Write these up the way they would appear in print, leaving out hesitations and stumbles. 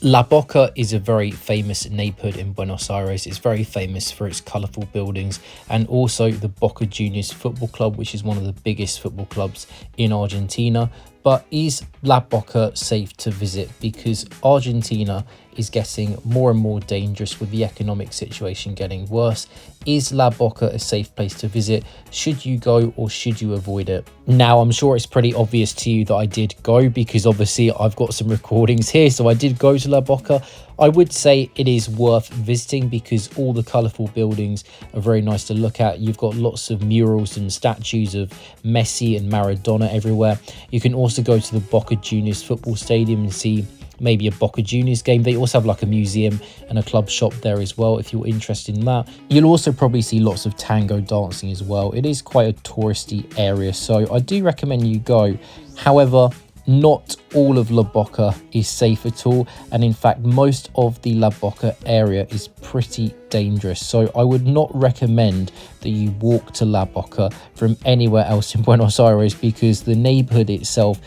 La Boca is a very famous neighborhood in Buenos Aires. It's very famous for its colorful buildings and also the Boca Juniors football club, which is one of the biggest football clubs in Argentina. But is La Boca safe to visit? Because Argentina is getting more and more dangerous with the economic situation getting worse. Is La Boca a safe place to visit? Should you go or should you avoid it? Now, I'm sure it's pretty obvious to you that I did go, because obviously I've got some recordings here. So I did go to La Boca. I would say it is worth visiting because all the colourful buildings are very nice to look at. You've got lots of murals and statues of Messi and Maradona everywhere. You can also go to the Boca Juniors football stadium and see maybe a Boca Juniors game. They also have like a museum and a club shop there as well if you're interested in that. You'll also probably see lots of tango dancing as well. It is quite a touristy area, so I do recommend you go. However, not all of La Boca is safe at all, and in fact most of the La Boca area is pretty dangerous, so I would not recommend that you walk to La Boca from anywhere else in Buenos Aires, because the neighborhood itself,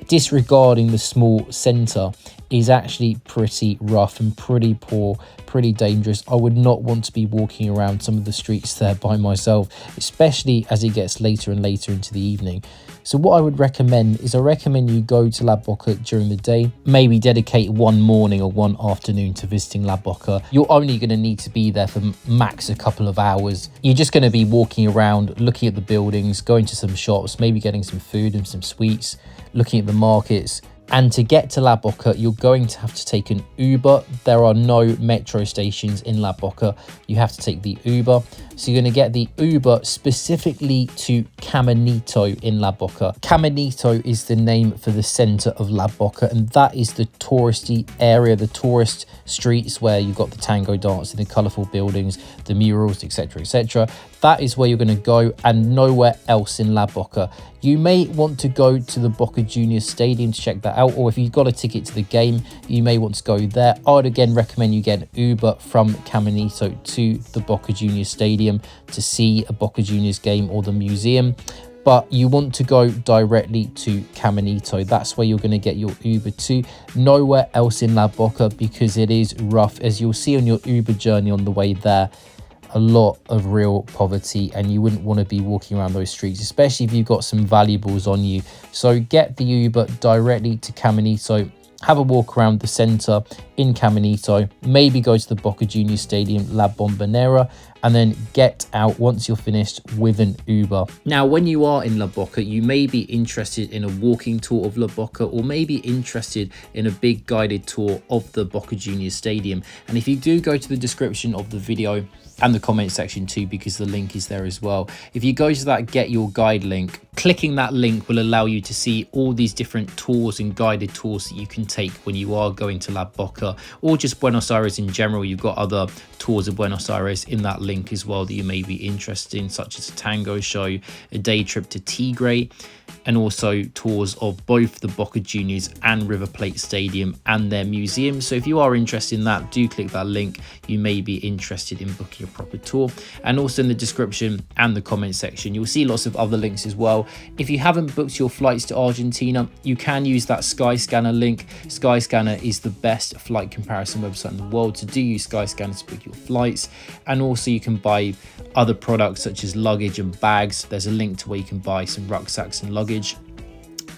disregarding the small center, is actually pretty rough and pretty poor, pretty dangerous. I would not want to be walking around some of the streets there by myself, especially as it gets later and later into the evening. So what I would recommend is I recommend you go to La Boca during the day, maybe dedicate one morning or one afternoon to visiting La Boca. You're only going to need to be there for max a couple of hours. You're just going to be walking around, looking at the buildings, going to some shops, maybe getting some food and some sweets, looking at the markets. And to get to La Boca, you're going to have to take an Uber. There are no metro stations in La Boca. You have to take the Uber. So you're going to get the Uber specifically to Caminito in La Boca. Caminito is the name for the center of La Boca, and that is the touristy area, the tourist streets where you've got the tango dance and the colorful buildings, the murals, etc., etc. That is where you're going to go, and nowhere else in La Boca. You may want to go to the Boca Juniors Stadium to check that out, or if you've got a ticket to the game, you may want to go there. I would again recommend you get an Uber from Caminito to the Boca Juniors Stadium to see a Boca Juniors game or the museum. But you want to go directly to Caminito. That's where you're going to get your Uber to. Nowhere else in La Boca, because it is rough. As you'll see on your Uber journey on the way there, a lot of real poverty, and you wouldn't want to be walking around those streets, especially if you've got some valuables on you. So get the Uber directly to Caminito. Have a walk around the center in Caminito, maybe go to the Boca Juniors Stadium, La Bombonera, and then get out once you're finished with an Uber. Now, when you are in La Boca, you may be interested in a walking tour of La Boca, or maybe interested in a big guided tour of the Boca Juniors Stadium. And if you do go to the description of the video and the comment section too, because the link is there as well. If you go to that Get Your Guide link, clicking that link will allow you to see all these different tours and guided tours that you can take when you are going to La Boca, or just Buenos Aires in general. You've got other tours of Buenos Aires in that link as well that you may be interested in, such as a tango show, a day trip to Tigre, and also tours of both the Boca Juniors and River Plate Stadium and their museum. So if you are interested in that, do click that link. You may be interested in booking a proper tour. And also in the description and the comment section, you'll see lots of other links as well. If you haven't booked your flights to Argentina, you can use that Skyscanner link. Skyscanner is the best flight comparison website in the world. So do use Skyscanner to book your flights. And also you can buy other products such as luggage and bags. There's a link to where you can buy some rucksacks and luggage,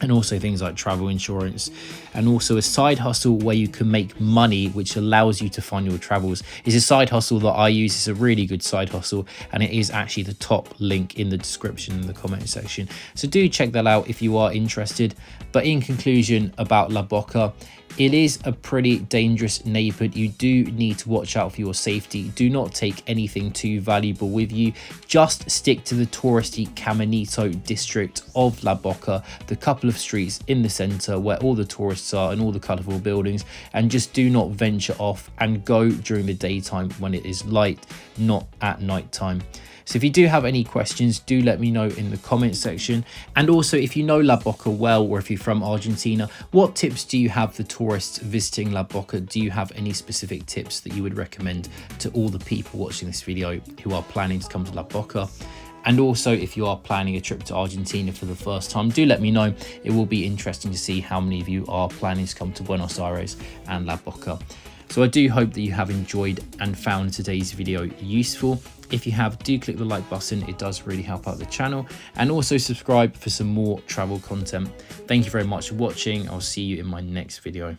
and also things like travel insurance, and also a side hustle where you can make money, which allows you to fund your travels. It's a side hustle that I use. It's a really good side hustle, and it is actually the top link in the description in the comment section. So do check that out if you are interested. But in conclusion about La Boca, it is a pretty dangerous neighborhood. You do need to watch out for your safety. Do not take anything too valuable with you. Just stick to the touristy Caminito district of La Boca, the couple of streets in the center where all the tourists are and all the colorful buildings, and just do not venture off and go during the daytime when it is light, not at night time. So if you do have any questions, do let me know in the comment section. And also, if you know La Boca well, or if you're from Argentina, what tips do you have for tourists visiting La Boca? Do you have any specific tips that you would recommend to all the people watching this video who are planning to come to La Boca? And also, if you are planning a trip to Argentina for the first time, do let me know. It will be interesting to see how many of you are planning to come to Buenos Aires and La Boca. So I do hope that you have enjoyed and found today's video useful. If you have, do click the like button. It does really help out the channel. And also subscribe for some more travel content. Thank you very much for watching. I'll see you in my next video.